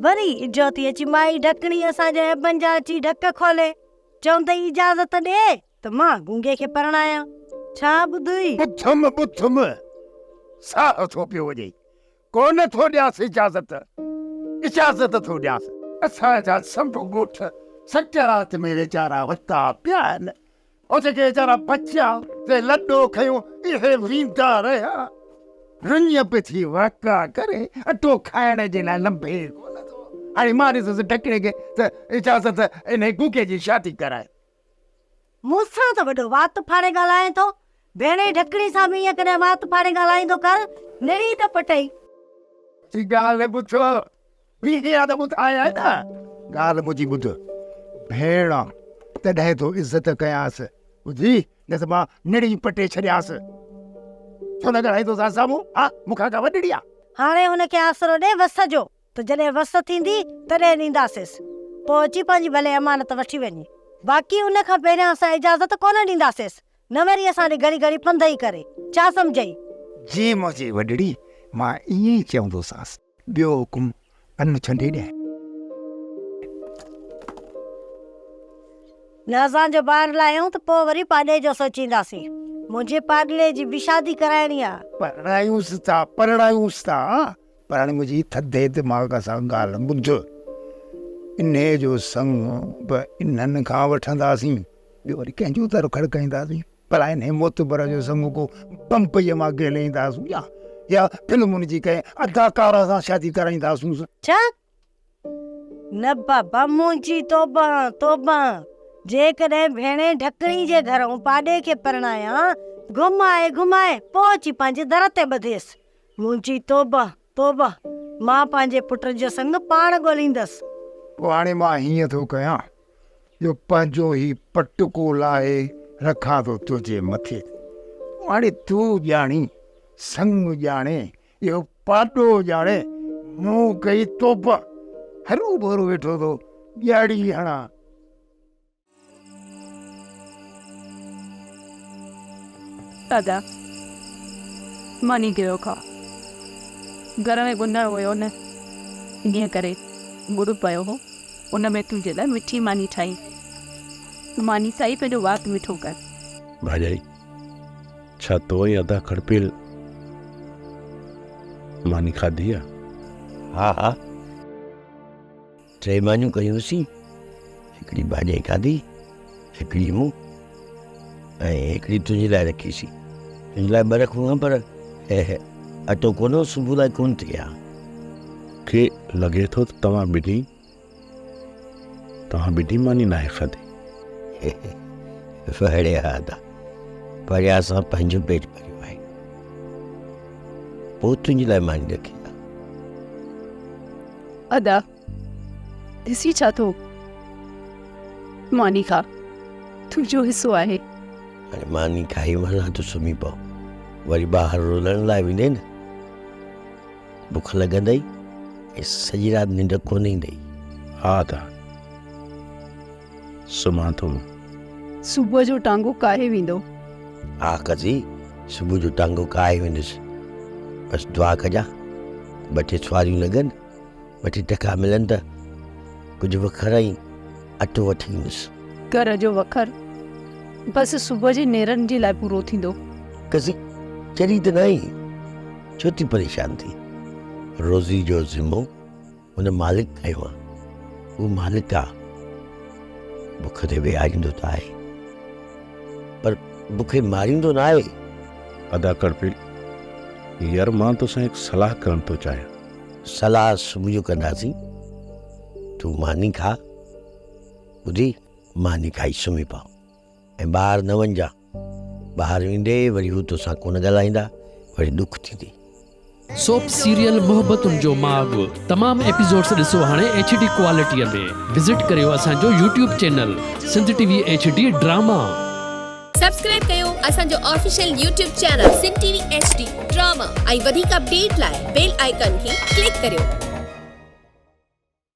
वरी इजोती अची माई ढकणी असांजे अबन जा अची ढक खोले चवंद इजाज़त ॾे त मां गूंगे खे परणाया। छा ॿुधई? बुथम साह थो पियो वॼे, कोन थो ॾियास इजाज़त थो ॾियास। असांजा सभु ॻोठ सच रात में वीचारा वता पिया आहिनि, ओ जेके वीचारा बचिया ते लॾो खयूं इहे वींदा रहिया, रुञ पे थी वाका करे अटो खाइण जे लाइ लंबे कोन थो। हाणे मां ॾिसुसि ढकणे खे त इजाज़त इन गूंगे जी शादी कराए। मूंसां त वॾो वात फाड़े ॻाल्हाए थो, भेणे ढकणी सां बि ईअं कॾहिं वात फाड़े ॻाल्हाईंदो कर, निड़ी त पटई। ॻाल्हि ॿुधो वीडिया त ॿुधाया न, ॻाल्हि मुंहिंजी ॿुध भेण तॾहिं तो इज़त कयांसि, ॿुधी न त मां निड़ी पटे छॾियासि। छो न ॻाल्हाईंदो साम्हूं? हा मूंखां का वॾड़ी आहे। हाणे हुनखे आसरो ॾे वस जो, त जॾहिं वस थींदी तॾहिं ॾींदासींसि, पोइ अची पंहिंजी भले अमानत वठी वञे। बाक़ी उन खां पहिरियां असां इजाज़त कोन ॾींदासींसि, न वरी असां ॾे घड़ी घड़ी पंध ई करे। छा सम्झई? जी मुंहिंजी वॾड़ी, मां ईअं ई चवंदोसांसि, ॿियो हुकुम अन छंडे ॾे। न असांजो ॿार लाहियूं त पोइ वरी पाॾे जो सोचींदासीं। मुंहिंजे पागले जी बि शादी कराइणी आहे। परणायूंसि था पर हाणे मुंहिंजी थधे दिमाग़ सां ॻाल्हि ॿुध, इन जो संग बि इन्हनि खां वठंदासीं, ॿियो वरी कंहिंजो दर खड़काईंदासीं। पर इन मोतबर जो संग को बम्बईअ मां ॻाल्हाईंदासीं या फिल्मुनि जी कंहिं अदाकारा सां शादी कराईंदासीं। छा? न बाबा मुंहिंजी तौबा तौबा, जेकॾहिं भेणे ढकणी जे घरों पाॾे खे परणाया, घुमाए घुमाए पोइ अची पंहिंजे दर ते ॿधेसि। मुंहिंजी तौबा तौबा, मां पंहिंजे पुट जो संग पाण ॻोल्हींदसि। पोइ हाणे मां हीअं थो कयां, जो पंहिंजो ई पटको लाहे रखां थो तुंहिंजे मथे। हाणे तूं ॼाणी, संग ॼाणे, इहो पाॾो ॼाणे, मूं कई तौबा, हरू भरू वेठो थो ॼाड़ी हणा। दादा मानी कयो खा, घर में गुंदड़ हुयो न, ईअं करे गुड़ पियो हो, उन में तुंहिंजे लाइ मिठी मानी ठाही। मानी साई पंहिंजो वात मिठो कर। भाॼाई छा तो ई अदा खड़पियल मानी खाधी आहे? हा हा, 3 मानियूं कयूंसीं, हिकिड़ी भाॼाई खाधी, हिकिड़ी मूं ऐं हिकिड़ी तुंहिंजे लाइ रखीसीं। तुंहिंजे लाइ 2 रखूं हा, पर अटो कोन सुबुह लाइ कोन थी आहे। खे लॻे थो त तव्हां ॿिनी मानी नाहे खाधी। वड़े हा दा, पर असां पंहिंजो पेट भरियो आहे, पोइ तुंहिंजे लाइ मानी रखी आहे। अदा ॾिसी छा थो, मानी खा, तुंहिंजो हिसो आहे। हाणे मानी खाई वञा त सुम्ही पओ, वरी ॿाहिरि रोलण लाइ वेंदे न, बुख लॻंदई ऐं सॼी राति निंड कोन ईंदई। हा दा, सुम्हां थो। सुबुह जो टांगो काहे वेंदो? हा कजी, सुबुह जो टांगो काहे वेंदुसि, बसि दुआ कजां 2 सुवारियूं लॻनि, 2 टका मिलनि त कुझु वखर ऐं अटो वठी ईंदुसि। घर जो वखर बसि सुबुह जे नेरनि जे लाइ पूरो थींदो। कसी चरी त न आई, छो थी परेशान थी? रोज़ी जो ज़िम्मो हुन मालिक खयो आहे, उहो मालिक आहे, बुख ते विहारींदो त आहे, पर बुखे मारींदो न आहे। अदा कड़पिल, यार मां तोसां हिकु सलाह करण थो चाहियां। सलाह सुबुह जो कंदासीं, तूं मानी खा, ॿुधी मानी खाई सुम्ही पओ ऐं ॿाहिरि न वञिजां। ॿाहिरि वेंदे वरी हू तोसां कोन ॻाल्हाईंदा, वरी ॾुख थींदी। सोप सीरियल मुहब्बतुन जो माग तमाम एपिसोड्स ॾिसो हाणे HD क्वालिटीअ में। विजिट करियो असांजो YouTube channel SindhTVHD drama. Subscribe कयो असांजो official YouTube channel SindhTVHD drama ऐं वधीक अपडेट लाइ बेल आइकन खे क्लिक करियो।